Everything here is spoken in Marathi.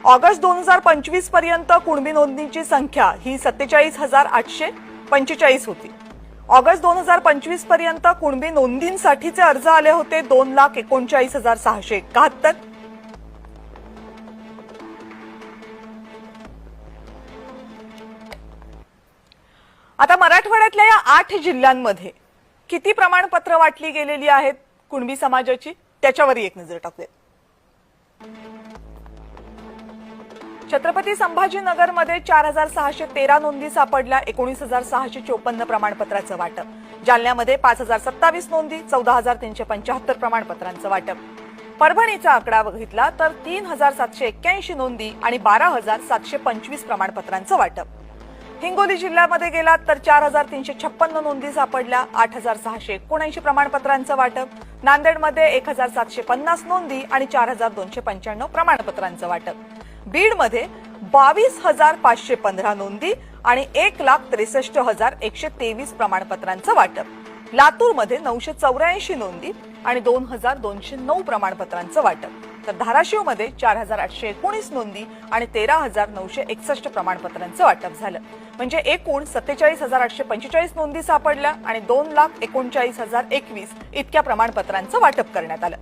ऑगस्ट 2025 पर्यंत कुणबी नोंदणीची संख्या ही 47,845 होती। ऑगस्ट 2025 पर्यंत कुणबी नोंदींसाठीचे अर्ज आले होते 2,39,671। आता मराठवाड्यातल्या या 8 जिल्ह्यांमध्ये किती प्रमाणपत्र वाटली गेलेली आहेत कुणबी समाजाची त्याच्यावर एक नजर टाकूया। छत्रपती संभाजीनगरमध्ये 4,613 नोंदी सापडल्या, 19,654 प्रमाणपत्राचं वाटप। जालन्यामध्ये 5,027 नोंदी, 14,375 प्रमाणपत्रांचं वाटप। परभणीचा आकडा बघितला तर 3,781 नोंदी आणि 12,725 प्रमाणपत्रांचं वाटप। हिंगोली जिल्ह्यामध्ये गेलात तर 4,356 नोंदी सापडल्या, 8,679 प्रमाणपत्रांचं वाटप। नांदेडमध्ये 1,750 नोंदी आणि 4,295 प्रमाणपत्रांचं वाटप। बीडमध्ये 22,515 नोंदी आणि 1,63,123 प्रमाणपत्रांचं वाटप। लातूरमध्ये 984 नोंदी आणि 2,209 प्रमाणपत्रांचं वाटप। तर धाराशिवमध्ये 4,819 नोंदी आणि 13,961 प्रमाणपत्रांचं वाटप झालं। म्हणजे एकूण 47,845 नोंदी सापडल्या आणि 2,39,021 इतक्या प्रमाणपत्रांचं वाटप करण्यात आलं।